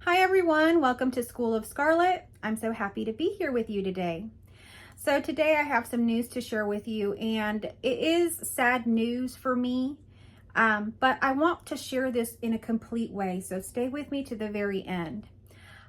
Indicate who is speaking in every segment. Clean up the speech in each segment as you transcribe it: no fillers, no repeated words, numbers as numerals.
Speaker 1: Hi everyone, welcome to School of Scarlet. I'm so happy to be here with you today. So today I have some news to share with you, and it is sad news for me, but I want to share this in a complete way, so stay with me to the very end.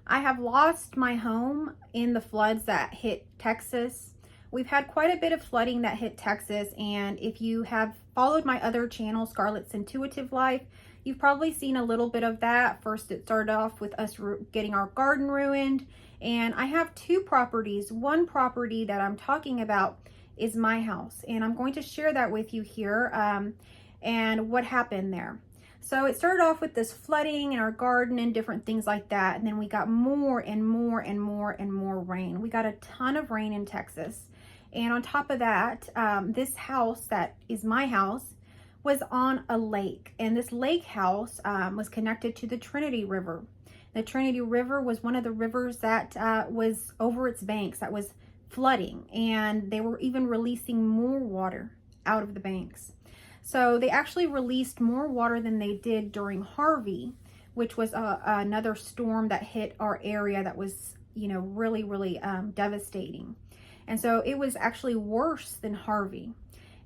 Speaker 1: I have lost my home in the floods that hit Texas. We've had quite a bit of flooding that hit Texas, and if you have followed my other channel, Scarlet's Intuitive Life, you've probably seen a little bit of that. First, it started off with us getting our garden ruined, and I have two properties. One property that I'm talking about is my house, and I'm going to share that with you here and what happened there. So it started off with this flooding in our garden and different things like that. And then we got more and more and more and more rain. We got a ton of rain in Texas. And on top of that, this house that is my house was on a lake. And this lake house was connected to the Trinity River. The Trinity River was one of the rivers that was over its banks that was flooding. And they were even releasing more water out of the banks. So they actually released more water than they did during Harvey, which was another storm that hit our area that was, really devastating. And so it was actually worse than Harvey.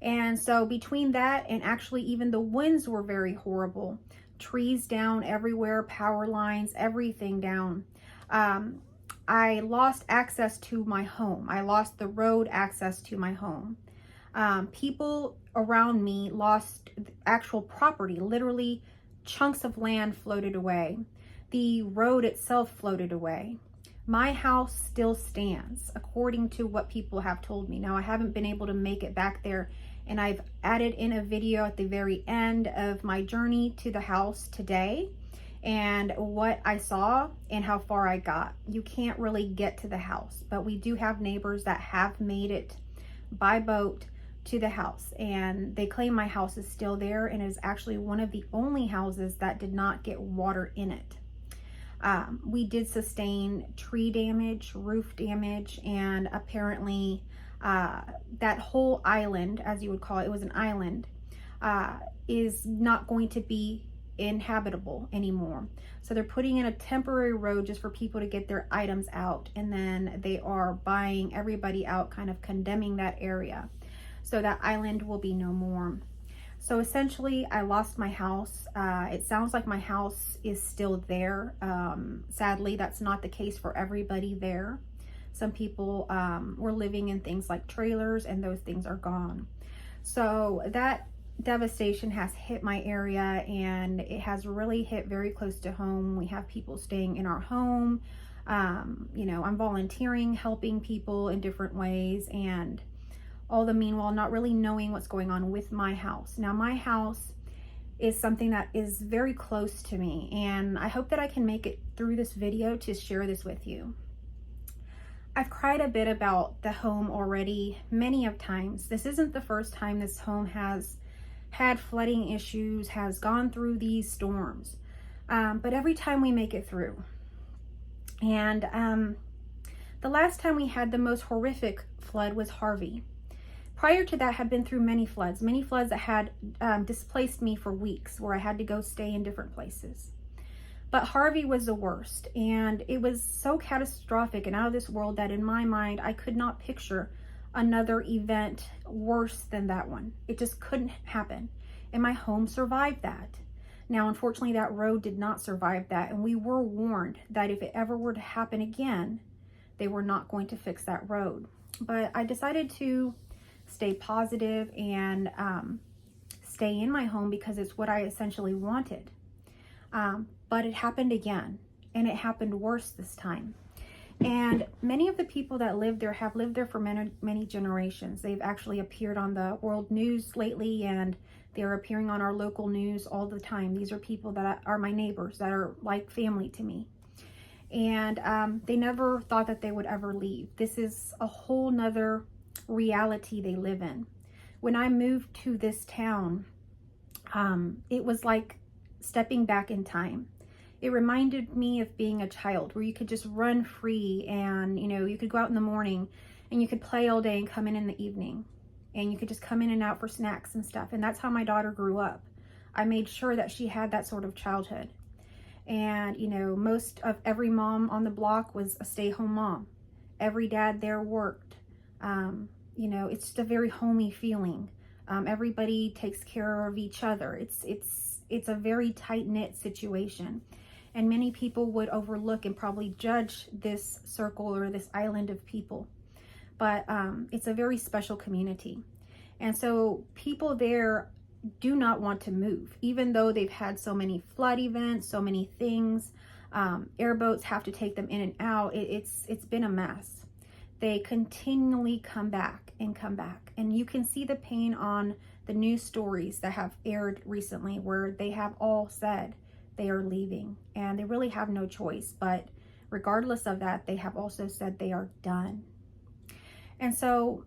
Speaker 1: And so between that and actually even the winds were very horrible. Trees down everywhere, power lines, everything down. I lost access to my home. I lost the road access to my home. People around me lost actual property. Literally chunks of land floated away. The road itself floated away. My house still stands according to what people have told me. Now, I haven't been able to make it back there, and I've added in a video at the very end of my journey to the house today and what I saw and how far I got. You can't really get to the house, but we do have neighbors that have made it by boat to the house, and they claim my house is still there and is actually one of the only houses that did not get water in it. We did sustain tree damage, roof damage, and apparently that whole island, as you would call it, it was an island, is not going to be inhabitable anymore. So they're putting in a temporary road just for people to get their items out, and then they are buying everybody out, kind of condemning that area. So that island will be no more. So essentially, I lost my house. It sounds like my house is still there. Sadly, that's not the case for everybody there. Some people were living in things like trailers, and those things are gone. So that devastation has hit my area, and it has really hit very close to home. We have people staying in our home. I'm volunteering, helping people in different ways, and all the meanwhile not really knowing what's going on with my house. Now, my house is something that is very close to me, and I hope that I can make it through this video to share this with you. I've cried a bit about the home already many of times. This isn't the first time this home has had flooding issues, has gone through these storms, but every time we make it through. And the last time we had the most horrific flood was Harvey. Prior to that, had been through many floods that had displaced me for weeks, where I had to go stay in different places. But Harvey was the worst, and it was so catastrophic and out of this world that in my mind, I could not picture another event worse than that one. It just couldn't happen. And my home survived that. Now, unfortunately, that road did not survive that, and we were warned that if it ever were to happen again, they were not going to fix that road. But I decided to stay positive and stay in my home because it's what I essentially wanted. But it happened again, and it happened worse this time. And many of the people that live there have lived there for many, many generations. They've actually appeared on the world news lately, and they're appearing on our local news all the time. These are people that are my neighbors, that are like family to me. And they never thought that they would ever leave. This is a whole nother reality they live in. When I moved to this town, it was like stepping back in time. It reminded me of being a child, where you could just run free, and you could go out in the morning and you could play all day and come in the evening, and you could just come in and out for snacks and stuff. And that's how my daughter grew up. I made sure that she had that sort of childhood. And, you know, most of every mom on the block was a stay-home mom. Every dad there worked. You know, it's just a very homey feeling. Everybody takes care of each other. It's a very tight-knit situation. And many people would overlook and probably judge this circle or this island of people. But it's a very special community. And so people there do not want to move, even though they've had so many flood events, so many things. Airboats have to take them in and out. It's been a mess. They continually come back and come back. And you can see the pain on the news stories that have aired recently, where they have all said they are leaving and they really have no choice. But regardless of that, they have also said they are done. And so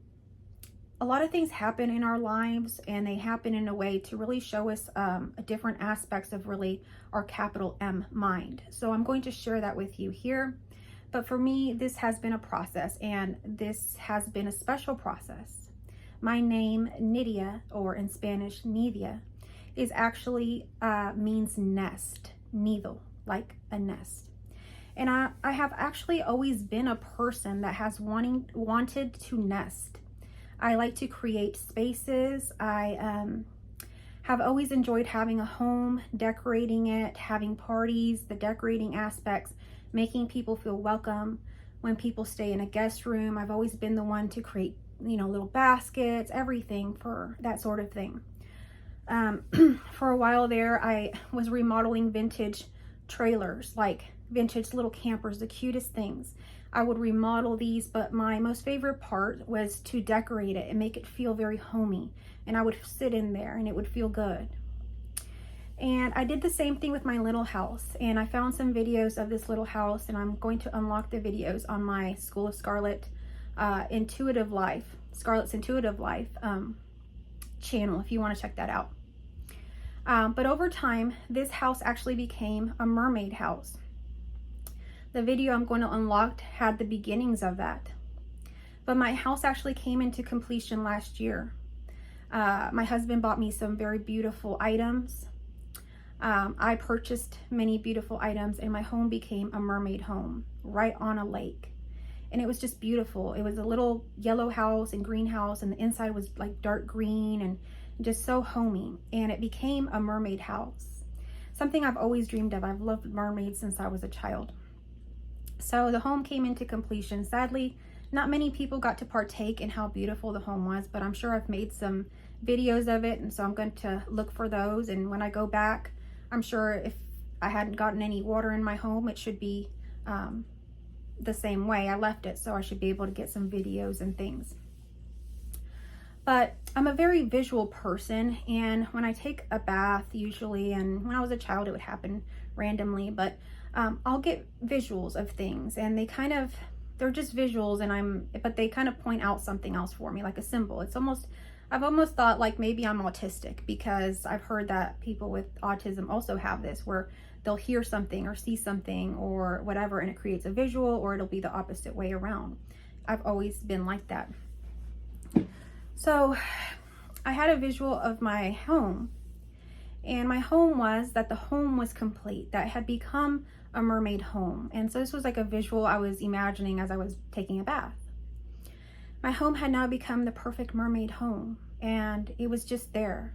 Speaker 1: a lot of things happen in our lives, and they happen in a way to really show us different aspects of really our capital M mind. So I'm going to share that with you here. But for me, this has been a process, and this has been a special process. My name, Nydia, or in Spanish, Nidia, is actually means nest, nido, like a nest. And I have actually always been a person that has wanted to nest. I like to create spaces. I have always enjoyed having a home, decorating it, having parties, the decorating aspects, making people feel welcome. When people stay in a guest room, I've always been the one to create, you know, little baskets, everything for that sort of thing. For a while there, I was remodeling vintage trailers, like vintage little campers, the cutest things. I would remodel these, but my most favorite part was to decorate it and make it feel very homey. And I would sit in there and it would feel good. And I did the same thing with my little house, and I found some videos of this little house, and I'm going to unlock the videos on my School of Scarlet Intuitive Life, Scarlet's Intuitive Life channel, if you want to check that out. But over time, this house actually became a mermaid house. The video I'm going to unlock had the beginnings of that. But my house actually came into completion last year. My husband bought me some very beautiful items. I purchased many beautiful items, and my home became a mermaid home right on a lake. And it was just beautiful. It was a little yellow house and greenhouse, and the inside was like dark green and just so homey. And it became a mermaid house. Something I've always dreamed of. I've loved mermaids since I was a child. So the home came into completion. Sadly, not many people got to partake in how beautiful the home was, but I'm sure I've made some videos of it, and so I'm going to look for those. And when I go back, I'm sure if I hadn't gotten any water in my home, it should be the same way I left it, so I should be able to get some videos and things. But I'm a very visual person, and when I take a bath usually, and when I was a child it would happen randomly, but I'll get visuals of things, and they're just visuals, but they kind of point out something else for me, like a symbol. I've almost thought like maybe I'm autistic, because I've heard that people with autism also have this, where they'll hear something or see something or whatever, and it creates a visual, or it'll be the opposite way around. I've always been like that. So I had a visual of my home, and my home was that the home was complete, that it had become a mermaid home. And so this was like a visual I was imagining as I was taking a bath. My home had now become the perfect mermaid home, and it was just there.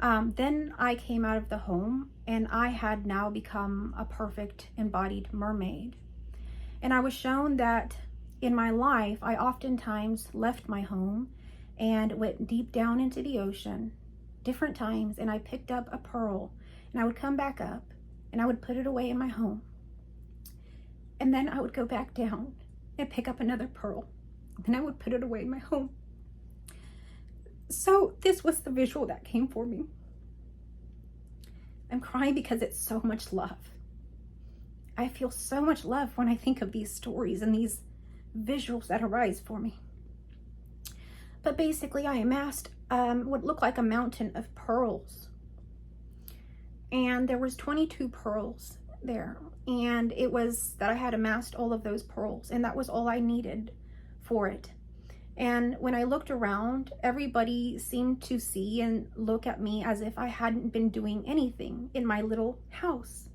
Speaker 1: Then I came out of the home, and I had now become a perfect embodied mermaid. And I was shown that in my life, I oftentimes left my home and went deep down into the ocean different times, and I picked up a pearl, and I would come back up and I would put it away in my home. And then I would go back down and pick up another pearl, and I would put it away in my home. So this was the visual that came for me. I'm crying because it's so much love. I feel so much love when I think of these stories and these visuals that arise for me. But basically I amassed what looked like a mountain of pearls. And there was 22 pearls there. And it was that I had amassed all of those pearls, and that was all I needed for it. And when I looked around, everybody seemed to see and look at me as if I hadn't been doing anything in my little house.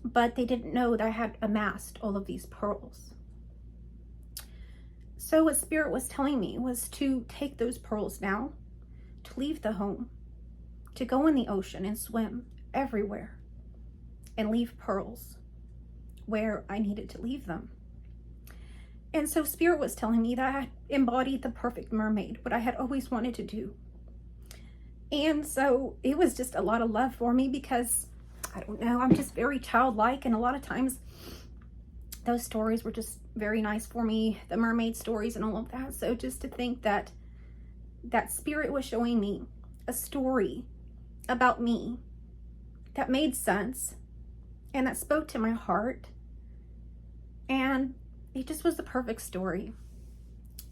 Speaker 1: but they didn't know that I had amassed all of these pearls. So what Spirit was telling me was to take those pearls now, to leave the home, to go in the ocean and swim everywhere and leave pearls where I needed to leave them. And so Spirit was telling me that I embodied the perfect mermaid, what I had always wanted to do. And so it was just a lot of love for me because, I don't know, I'm just very childlike, and a lot of times those stories were just very nice for me, the mermaid stories and all of that. So just to think that Spirit was showing me a story about me that made sense and that spoke to my heart, and it just was the perfect story.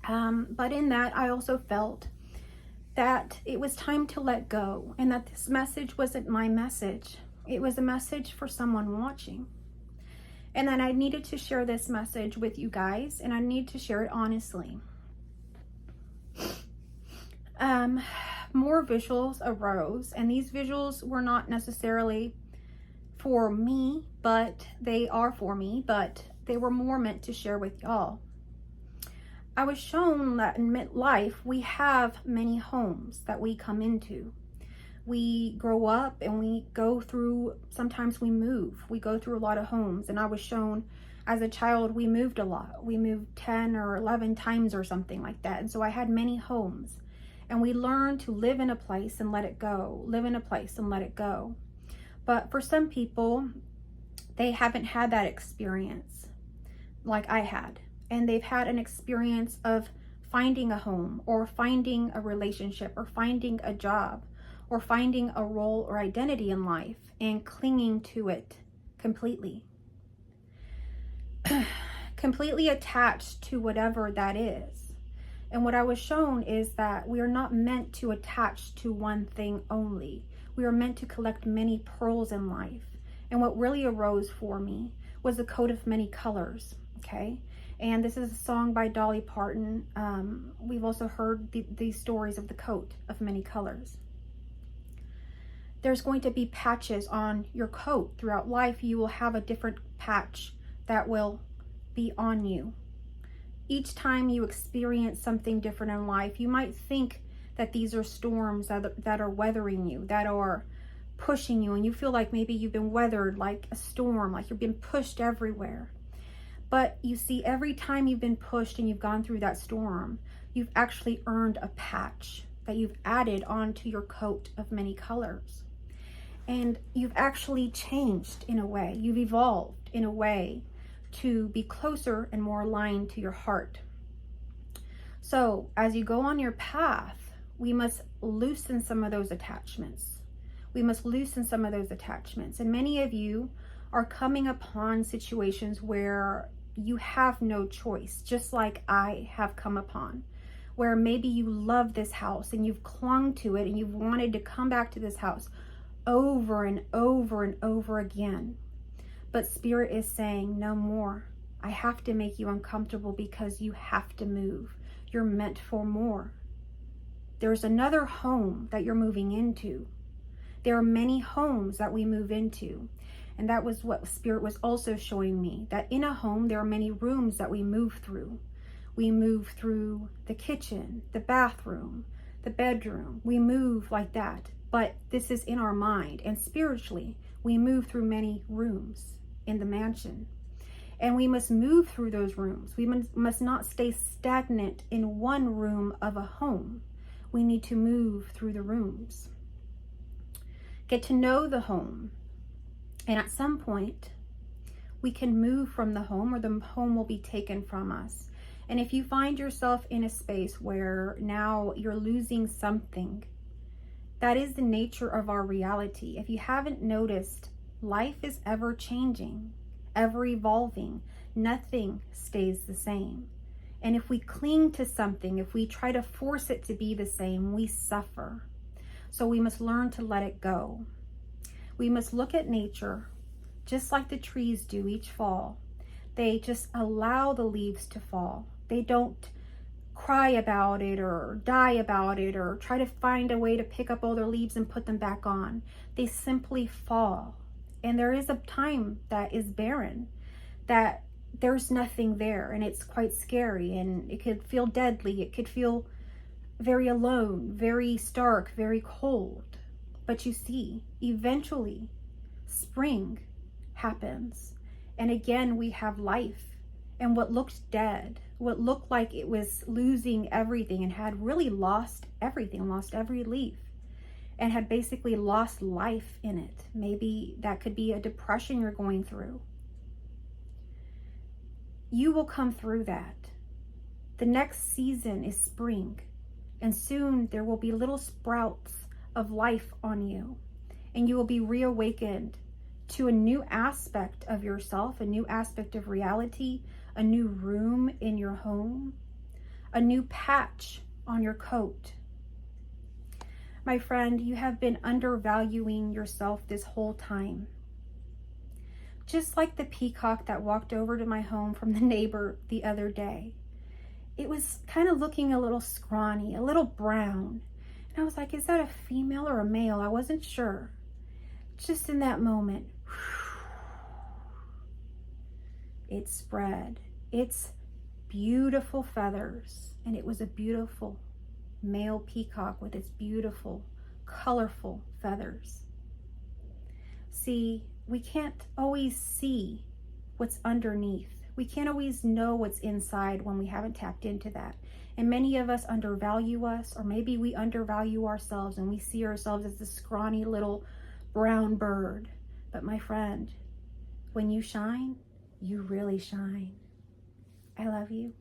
Speaker 1: But in that, I also felt that it was time to let go, and that this message wasn't my message. It was a message for someone watching. And then I needed to share this message with you guys, and I need to share it honestly. More visuals arose, and these visuals were not necessarily for me, but they are for me, but they were more meant to share with y'all. I was shown that in life, we have many homes that we come into. We grow up and we go through, sometimes we move. We go through a lot of homes, and I was shown as a child, we moved a lot. We moved 10 or 11 times or something like that. And so I had many homes, and we learned to live in a place and let it go, live in a place and let it go. But for some people, they haven't had that experience like I had. And they've had an experience of finding a home, or finding a relationship, or finding a job, or finding a role or identity in life and clinging to it completely. Completely attached to whatever that is. And what I was shown is that we are not meant to attach to one thing only. We are meant to collect many pearls in life. And what really arose for me was a coat of many colors, okay? And this is a song by Dolly Parton. We've also heard these stories of the coat of many colors. There's going to be patches on your coat. Throughout life, you will have a different patch that will be on you. Each time you experience something different in life, you might think that these are storms that are weathering you, that are pushing you, and you feel like maybe you've been weathered like a storm, like you've been pushed everywhere. But you see, every time you've been pushed and you've gone through that storm, you've actually earned a patch that you've added onto your coat of many colors. And you've actually changed in a way. You've evolved in a way to be closer and more aligned to your heart. So as you go on your path, we must loosen some of those attachments. We must loosen some of those attachments. And many of you are coming upon situations where you have no choice, just like I have come upon, where maybe you love this house and you've clung to it and you've wanted to come back to this house over and over and over again. But Spirit is saying, no more. I have to make you uncomfortable because you have to move. You're meant for more. There's another home that you're moving into. There are many homes that we move into. And that was what Spirit was also showing me, that in a home, there are many rooms that we move through. We move through the kitchen, the bathroom, the bedroom. We move like that. But this is in our mind. And spiritually, we move through many rooms in the mansion. And we must move through those rooms. We must not stay stagnant in one room of a home. We need to move through the rooms. Get to know the home. And at some point, we can move from the home, or the home will be taken from us. And if you find yourself in a space where now you're losing something, that is the nature of our reality. If you haven't noticed, life is ever changing, ever evolving. Nothing stays the same. And if we cling to something, if we try to force it to be the same, we suffer. So we must learn to let it go. We must look at nature just like the trees do each fall. They just allow the leaves to fall. They don't cry about it or die about it or try to find a way to pick up all their leaves and put them back on. They simply fall. And there is a time that is barren, that there's nothing there, and it's quite scary, and it could feel deadly. It could feel very alone, very stark, very cold. But you see, eventually, spring happens. And again, we have life. And what looked dead, what looked like it was losing everything and had really lost everything, lost every leaf, and had basically lost life in it. Maybe that could be a depression you're going through. You will come through that. The next season is spring, and soon there will be little sprouts of life on you, and you will be reawakened to a new aspect of yourself, a new aspect of reality, a new room in your home, a new patch on your coat. My friend, you have been undervaluing yourself this whole time. Just like the peacock that walked over to my home from the neighbor the other day. It was kind of looking a little scrawny, a little brown. And I was like, is that a female or a male? I wasn't sure. Just in that moment, it spread its beautiful feathers, and it was a beautiful male peacock with its beautiful, colorful feathers. See, we can't always see what's underneath. We can't always know what's inside when we haven't tapped into that. And many of us undervalue us, or maybe we undervalue ourselves and we see ourselves as this scrawny little brown bird. But my friend, when you shine, you really shine. I love you.